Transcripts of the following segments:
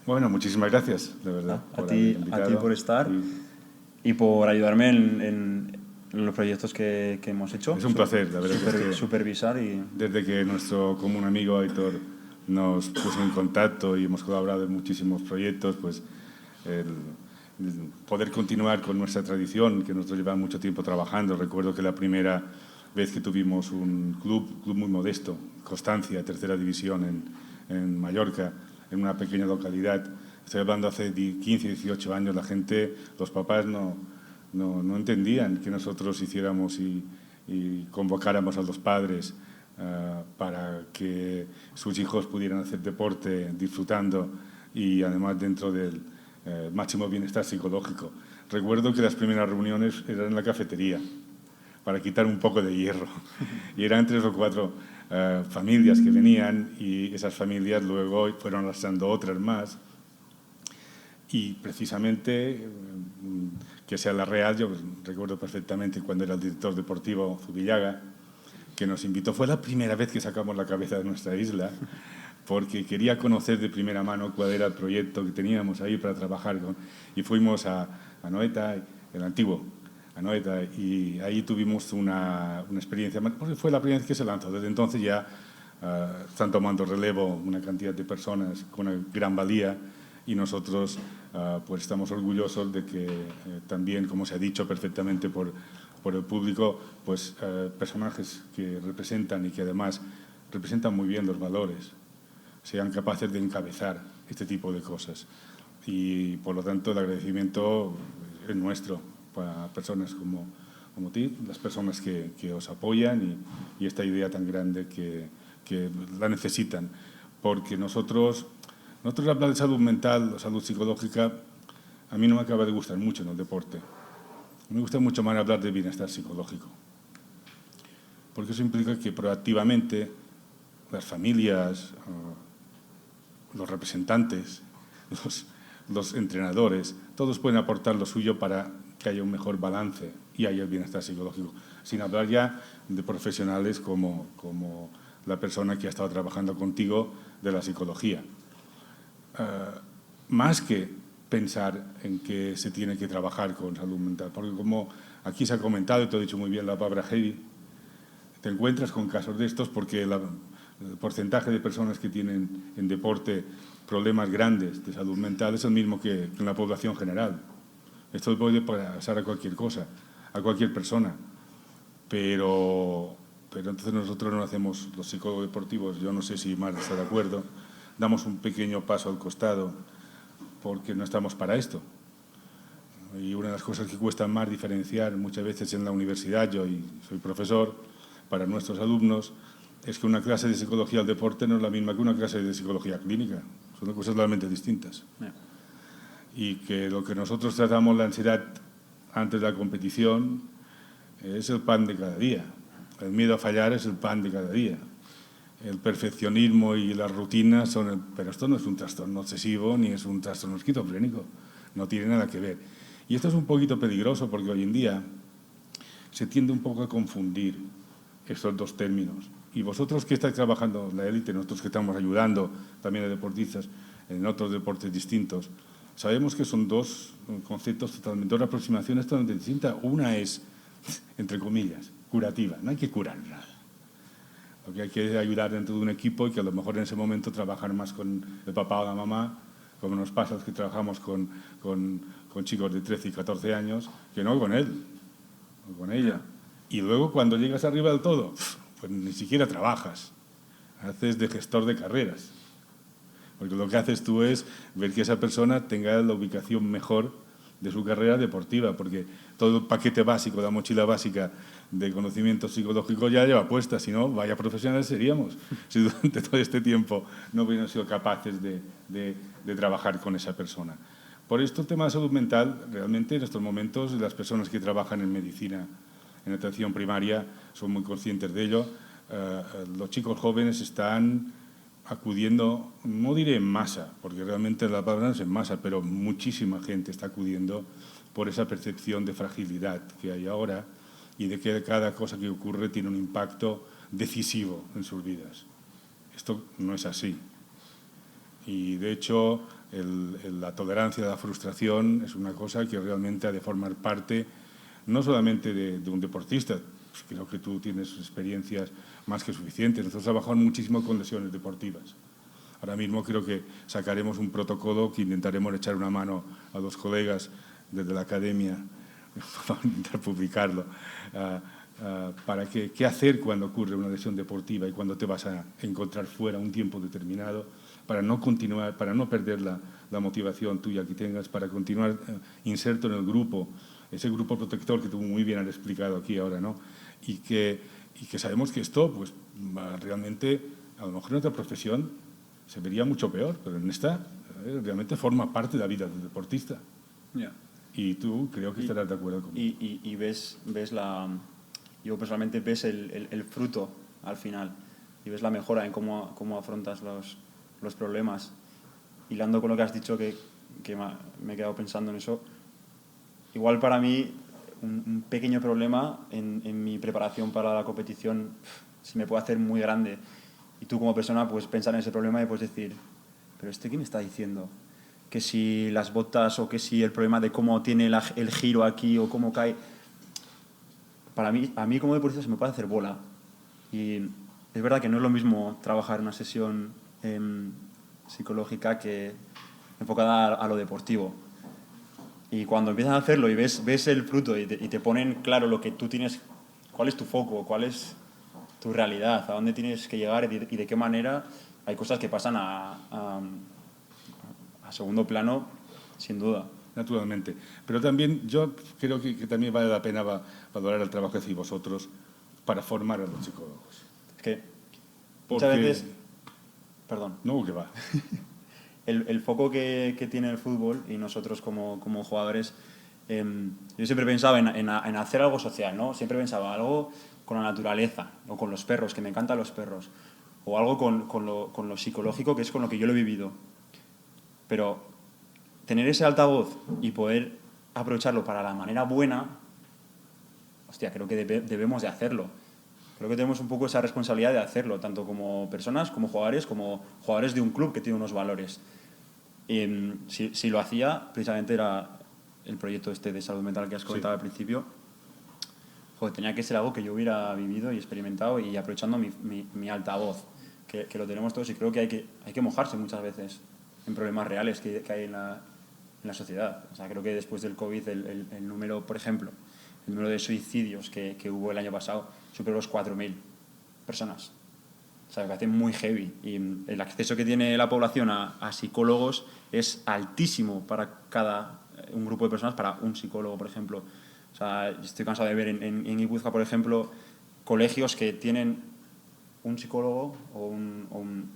Bueno, muchísimas gracias, de verdad. A ti por estar y por ayudarme en los proyectos que hemos hecho. Es un placer, la verdad. Supervisar y... Desde que nuestro común amigo Aitor nos puso en contacto y hemos colaborado en muchísimos proyectos, pues el poder continuar con nuestra tradición, que nosotros llevamos mucho tiempo trabajando. Recuerdo que la primera vez que tuvimos un club muy modesto, Constancia, tercera división en Mallorca, en una pequeña localidad. Estoy hablando hace 15, 18 años, la gente, los papás no entendían que nosotros hiciéramos y convocáramos a los padres para que sus hijos pudieran hacer deporte disfrutando y además dentro del máximo bienestar psicológico. Recuerdo que las primeras reuniones eran en la cafetería para quitar un poco de hierro y eran 3 o 4 familias que venían y esas familias luego fueron arrastrando otras más y precisamente que sea la Real, yo recuerdo perfectamente cuando era el director deportivo Zubillaga, que nos invitó, fue la primera vez que sacamos la cabeza de nuestra isla, porque quería conocer de primera mano cuál era el proyecto que teníamos ahí para trabajar con, y fuimos a Anoeta, el antiguo Anoeta, y ahí tuvimos una experiencia, porque fue la primera vez que se lanzó. Desde entonces ya están tomando relevo una cantidad de personas con una gran valía y nosotros pues estamos orgullosos de que también, como se ha dicho perfectamente por el público, pues personajes que representan y que además representan muy bien los valores, sean capaces de encabezar este tipo de cosas. Y por lo tanto el agradecimiento es nuestro para personas como ti, las personas que os apoyan y esta idea tan grande que la necesitan. Porque nosotros hablar de salud mental o salud psicológica, a mí no me acaba de gustar mucho en el deporte. Me gusta mucho más hablar de bienestar psicológico. Porque eso implica que proactivamente las familias, los representantes, los entrenadores, todos pueden aportar lo suyo para que haya un mejor balance y haya el bienestar psicológico. Sin hablar ya de profesionales como la persona que ha estado trabajando contigo de la psicología. Más que pensar en que se tiene que trabajar con salud mental, porque como aquí se ha comentado, y te he dicho muy bien la palabra heavy, te encuentras con casos de estos porque el porcentaje de personas que tienen en deporte problemas grandes de salud mental es el mismo que en la población general. Esto puede pasar a cualquier cosa, a cualquier persona, pero entonces nosotros no hacemos, los psicólogos deportivos, yo no sé si Mar está de acuerdo, damos un pequeño paso al costado porque no estamos para esto. Y una de las cosas que cuesta más diferenciar muchas veces en la universidad, yo soy profesor, para nuestros alumnos, es que una clase de psicología del deporte no es la misma que una clase de psicología clínica. Son cosas totalmente distintas. Y que lo que nosotros tratamos, la ansiedad antes de la competición, es el pan de cada día. El miedo a fallar es el pan de cada día. El perfeccionismo y las rutinas son... Pero esto no es un trastorno obsesivo ni es un trastorno esquizofrénico. No tiene nada que ver. Y esto es un poquito peligroso porque hoy en día se tiende un poco a confundir estos dos términos. Y vosotros que estáis trabajando en la élite, nosotros que estamos ayudando también a deportistas en otros deportes distintos, sabemos que son dos conceptos totalmente, dos aproximaciones totalmente distintas. Una es, entre comillas, curativa. No hay que curar nada. Lo que hay que es ayudar dentro de un equipo y que a lo mejor en ese momento trabajar más con el papá o la mamá, como nos pasa los que trabajamos con chicos de 13 y 14 años, que no con él o con ella. Y luego cuando llegas arriba del todo, pues ni siquiera trabajas, haces de gestor de carreras. Porque lo que haces tú es ver que esa persona tenga la ubicación mejor de su carrera deportiva, porque todo el paquete básico, la mochila básica de conocimientos psicológicos ya lleva puesta, si no, vaya profesionales seríamos, si durante todo este tiempo no hubiéramos sido capaces de trabajar con esa persona. Por esto el tema de salud mental, realmente en estos momentos las personas que trabajan en medicina, en atención primaria, son muy conscientes de ello. Los chicos jóvenes están acudiendo, no diré en masa, porque realmente la palabra no es en masa, pero muchísima gente está acudiendo por esa percepción de fragilidad que hay ahora y de que cada cosa que ocurre tiene un impacto decisivo en sus vidas. Esto no es así. Y de hecho, la tolerancia a la frustración es una cosa que realmente ha de formar parte no solamente de un deportista. Pues creo que tú tienes experiencias más que suficientes. Nosotros trabajamos muchísimo con lesiones deportivas. Ahora mismo creo que sacaremos un protocolo que intentaremos echar una mano a los colegas desde la academia para intentar publicarlo, para qué hacer cuando ocurre una lesión deportiva y cuando te vas a encontrar fuera un tiempo determinado, para no continuar, para no perder la motivación tuya que tengas, para continuar inserto en el grupo, ese grupo protector que tú muy bien has explicado aquí ahora, ¿no? Y que sabemos que esto, pues realmente, a lo mejor en otra profesión se vería mucho peor, pero en esta realmente forma parte de la vida del deportista. Yeah. Y tú creo que estarás de acuerdo conmigo. Y ves yo personalmente ves el fruto al final y ves la mejora en cómo afrontas los problemas. Hilando con lo que has dicho, que me he quedado pensando en eso, igual para mí un pequeño problema en mi preparación para la competición se me puede hacer muy grande. Y tú como persona puedes pensar en ese problema y puedes decir, ¿pero qué me está diciendo? Que si las botas o que si el problema de cómo tiene el giro aquí o cómo cae. A mí como deportista se me puede hacer bola. Y es verdad que no es lo mismo trabajar una sesión psicológica que enfocada a lo deportivo. Y cuando empiezas a hacerlo y ves el fruto y te ponen claro lo que tú tienes, cuál es tu foco, cuál es tu realidad, a dónde tienes que llegar y de qué manera, hay cosas que pasan a segundo plano, sin duda. Naturalmente. Pero también yo creo que también vale la pena valorar el trabajo que hacéis vosotros para formar a los psicólogos. Es que muchas veces... Perdón. No, que va. El foco que tiene el fútbol y nosotros como jugadores, yo siempre pensaba en hacer algo social, ¿no? Siempre pensaba algo con la naturaleza o con los perros, que me encantan los perros, o algo con lo psicológico, que es con lo que yo lo he vivido. Pero tener ese altavoz y poder aprovecharlo para la manera buena, hostia, creo que debemos de hacerlo. Creo que tenemos un poco esa responsabilidad de hacerlo, tanto como personas, como jugadores de un club que tiene unos valores. Y si lo hacía, precisamente era el proyecto de salud mental que has comentado al principio. Joder, tenía que ser algo que yo hubiera vivido y experimentado y aprovechando mi altavoz, que lo tenemos todos, y creo que hay que mojarse muchas veces en problemas reales que hay en la sociedad. O sea, creo que después del COVID el número, por ejemplo, el número de suicidios que hubo el año pasado superó los 4.000 personas. O sea, me parece muy heavy. Y el acceso que tiene la población a psicólogos es altísimo para un grupo de personas, para un psicólogo, por ejemplo. O sea, estoy cansado de ver en Guipúzcoa, por ejemplo, colegios que tienen un psicólogo o un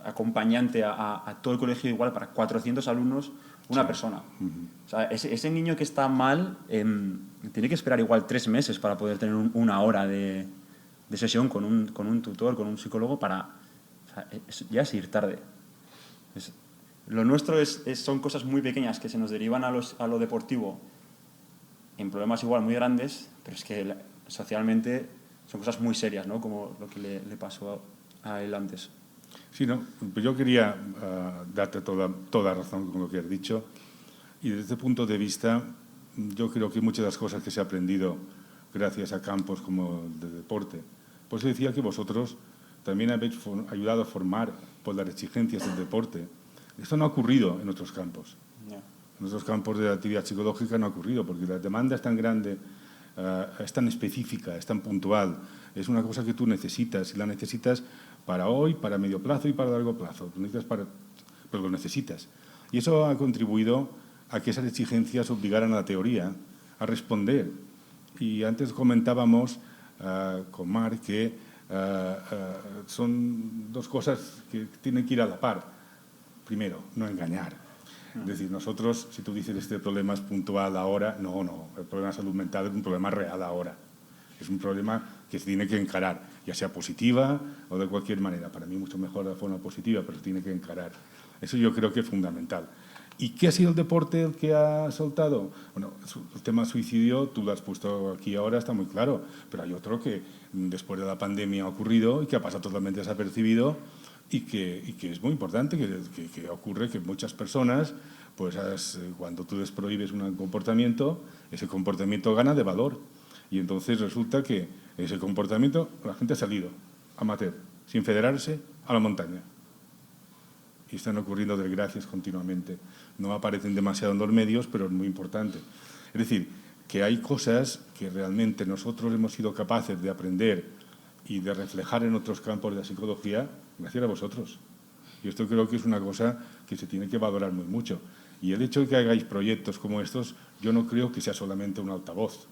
acompañante a todo el colegio igual para 400 alumnos, una persona. O sea, ese niño que está mal tiene que esperar igual 3 meses para poder tener una hora de sesión con un tutor, con un psicólogo, para... O sea, ya es ir tarde. Lo nuestro son cosas muy pequeñas que se nos derivan a lo deportivo en problemas igual muy grandes, pero es que socialmente son cosas muy serias, ¿no? Como lo que le pasó a él antes. Sí, no, yo quería darte toda razón con lo que has dicho, y desde este punto de vista yo creo que muchas de las cosas que se ha aprendido gracias a campos como el de deporte, pues decía que vosotros también habéis ayudado a formar por las exigencias del deporte. Esto no ha ocurrido en otros campos. Yeah. En otros campos de la actividad psicológica no ha ocurrido, porque la demanda es tan grande, es tan específica, es tan puntual, es una cosa que tú necesitas, y la necesitas para hoy, para medio plazo y para largo plazo. Pero lo necesitas. Y eso ha contribuido a que esas exigencias obligaran a la teoría a responder. Y antes comentábamos con Marc que son dos cosas que tienen que ir a la par. Primero, no engañar. Es decir, nosotros, si tú dices este problema es puntual ahora, no, el problema de salud mental es un problema real ahora. Es un problema que se tiene que encarar, ya sea positiva o de cualquier manera. Para mí mucho mejor de forma positiva, pero se tiene que encarar. Eso yo creo que es fundamental. ¿Y qué ha sido el deporte el que ha soltado? Bueno, el tema suicidio, tú lo has puesto aquí ahora, está muy claro, pero hay otro que después de la pandemia ha ocurrido y que ha pasado totalmente desapercibido, y que es muy importante, que ocurre que muchas personas, pues cuando tú desprohíbes un comportamiento, ese comportamiento gana de valor. Y entonces resulta que ese comportamiento, la gente ha salido, amateur, sin federarse, a la montaña. Y están ocurriendo desgracias continuamente. No aparecen demasiado en los medios, pero es muy importante. Es decir, que hay cosas que realmente nosotros hemos sido capaces de aprender y de reflejar en otros campos de la psicología gracias a vosotros. Y esto creo que es una cosa que se tiene que valorar muy mucho. Y el hecho de que hagáis proyectos como estos, yo no creo que sea solamente un altavoz.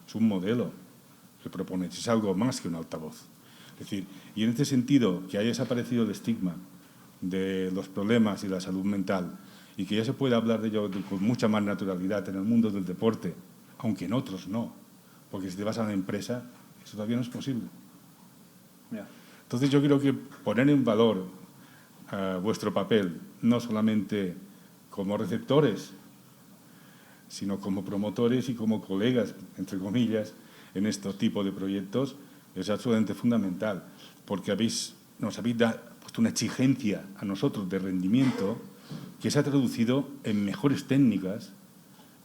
Es un modelo que proponéis, es algo más que un altavoz. Es decir, y en este sentido, que haya desaparecido el estigma de los problemas y la salud mental y que ya se puede hablar de ello con mucha más naturalidad en el mundo del deporte, aunque en otros no, porque si te vas a la empresa, eso todavía no es posible. Entonces yo creo que poner en valor vuestro papel, no solamente como receptores, sino como promotores y como colegas, entre comillas, en este tipo de proyectos, es absolutamente fundamental, porque nos habéis puesto una exigencia a nosotros de rendimiento que se ha traducido en mejores técnicas,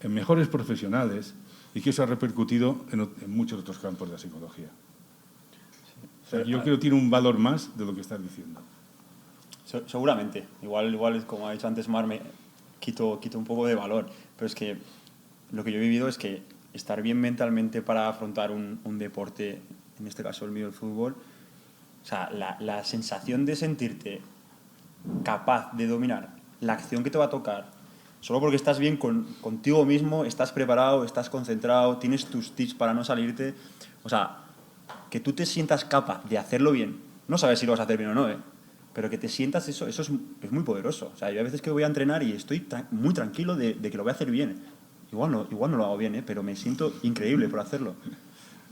en mejores profesionales, y que eso ha repercutido en muchos otros campos de la psicología. O sea, yo creo que tiene un valor más de lo que estás diciendo. Seguramente. Igual, como ha dicho antes Mar, me quito un poco de valor. Pero es que lo que yo he vivido es que estar bien mentalmente para afrontar un deporte, en este caso el mío, el fútbol, o sea, la sensación de sentirte capaz de dominar la acción que te va a tocar, solo porque estás bien contigo mismo, estás preparado, estás concentrado, tienes tus tips para no salirte. O sea, que tú te sientas capaz de hacerlo bien, no sabes si lo vas a hacer bien o no, pero que te sientas eso es muy poderoso. O sea, yo a veces que voy a entrenar y estoy muy tranquilo de que lo voy a hacer bien. Igual no lo hago bien, pero me siento increíble por hacerlo.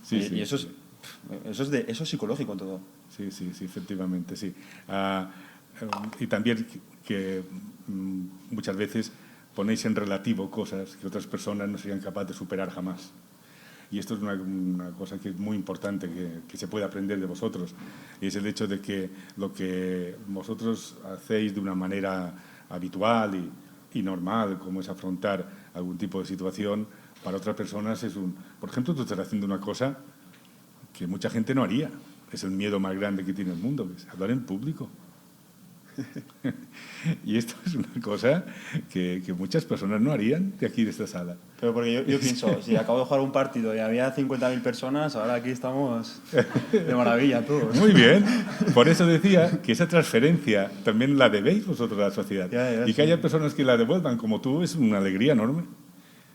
Sí, y eso es psicológico todo. Sí, efectivamente, sí. Y también que muchas veces ponéis en relativo cosas que otras personas no serían capaces de superar jamás. Y esto es una cosa que es muy importante que se puede aprender de vosotros. Y es el hecho de que lo que vosotros hacéis de una manera habitual y normal, como es afrontar algún tipo de situación, para otras personas es Por ejemplo, tú estás haciendo una cosa que mucha gente no haría. Es el miedo más grande que tiene el mundo, que es hablar en público. Y esto es una cosa que muchas personas no harían de aquí, de esta sala. Pero porque yo pienso, si acabo de jugar un partido y había 50.000 personas, ahora aquí estamos de maravilla todos. Muy bien. Por eso decía que esa transferencia también la debéis vosotros a la sociedad. Y que haya personas que la devuelvan como tú es una alegría enorme.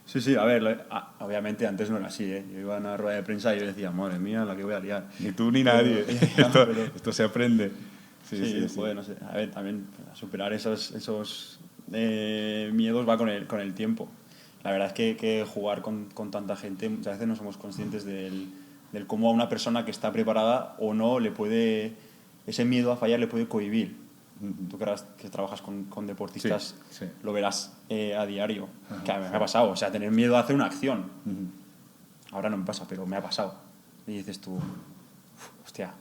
Sí, a ver, obviamente antes no era así, Yo iba a una rueda de prensa y yo decía, madre mía, la que voy a liar. Ni tú ni nadie. Esto se aprende. Sí. No sé. A ver, también superar esos miedos va con el tiempo. La verdad es que jugar con tanta gente, muchas veces no somos conscientes del cómo a una persona que está preparada o no ese miedo a fallar le puede cohibir. Tú que trabajas con deportistas, sí. Lo verás a diario. Que a mí me ha pasado, o sea, tener miedo a hacer una acción. Ahora no me pasa, pero me ha pasado. Y dices tú, hostia,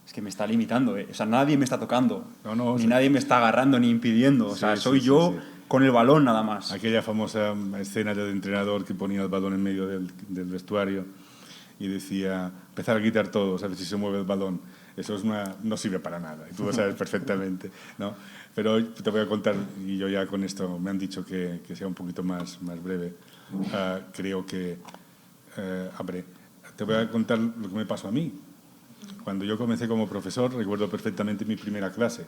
es que me está limitando, O sea, nadie me está tocando, ni nadie me está agarrando ni impidiendo. O sea, soy yo con el balón nada más. Aquella famosa escena del entrenador que ponía el balón en medio del vestuario y decía, empezar a quitar todos, a ver si se mueve el balón. Eso no sirve para nada, y tú lo sabes perfectamente, ¿no? Pero te voy a contar, y yo ya con esto me han dicho que sea un poquito más breve. Creo que, te voy a contar lo que me pasó a mí. Cuando yo comencé como profesor, recuerdo perfectamente mi primera clase.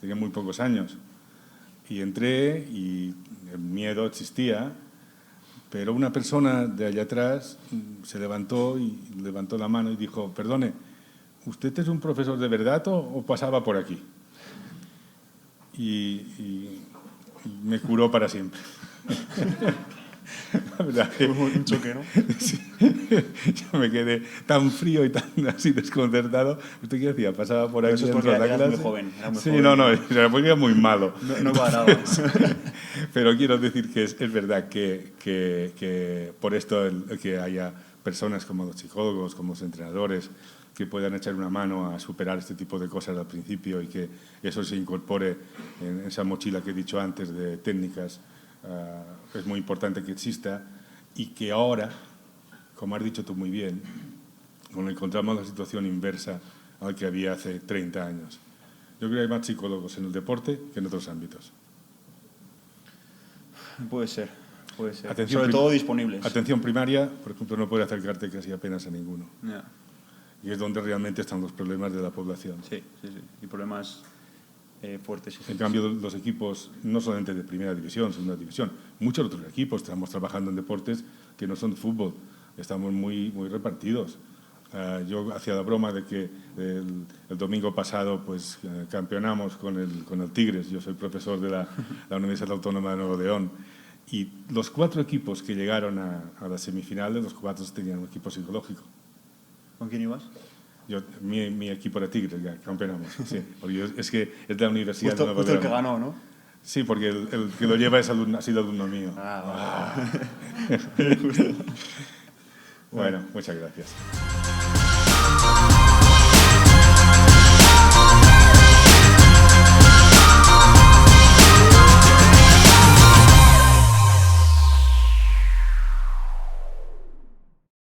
Tenía muy pocos años. Y entré y el miedo existía, pero una persona de allá atrás se levantó la mano y dijo, perdone, ¿usted es un profesor de verdad o pasaba por aquí? Y me curó para siempre. La verdad que, un choque, ¿no? Sí, yo me quedé tan frío y tan así desconcertado. ¿Usted qué hacía? ¿Pasaba por aquí? Eso es porque eras muy joven. Sí, era porque era muy malo. No cuadraba. Pero quiero decir que es verdad que por esto que haya personas como los psicólogos, como los entrenadores, que puedan echar una mano a superar este tipo de cosas al principio y que eso se incorpore en esa mochila que he dicho antes de técnicas. Es muy importante que exista y que ahora, como has dicho tú muy bien, nos encontramos la situación inversa al que había hace 30 años. Yo creo que hay más psicólogos en el deporte que en otros ámbitos. Puede ser. Atención Sobre todo disponibles. Atención primaria, por ejemplo, no puede acercarte casi apenas a ninguno. Yeah. Y es donde realmente están los problemas de la población. Sí. Y problemas fuertes. En cambio, los equipos, no solamente de primera división, segunda división, muchos otros equipos, estamos trabajando en deportes que no son de fútbol, estamos muy repartidos. Yo hacía la broma de que el domingo pasado pues campeonamos con el Tigres. Yo soy profesor de la Universidad Autónoma de Nuevo León. Y los 4 equipos que llegaron a las semifinales, los 4 tenían un equipo psicológico. ¿Con quién ibas? Mi equipo era Tigres, ya, campeonamos. Sí, porque es que es de la Universidad de Nuevo Justo León. el que ganó, ¿no? Sí, porque el que lo lleva ha sido alumno mío. Vale. Bueno, muchas gracias.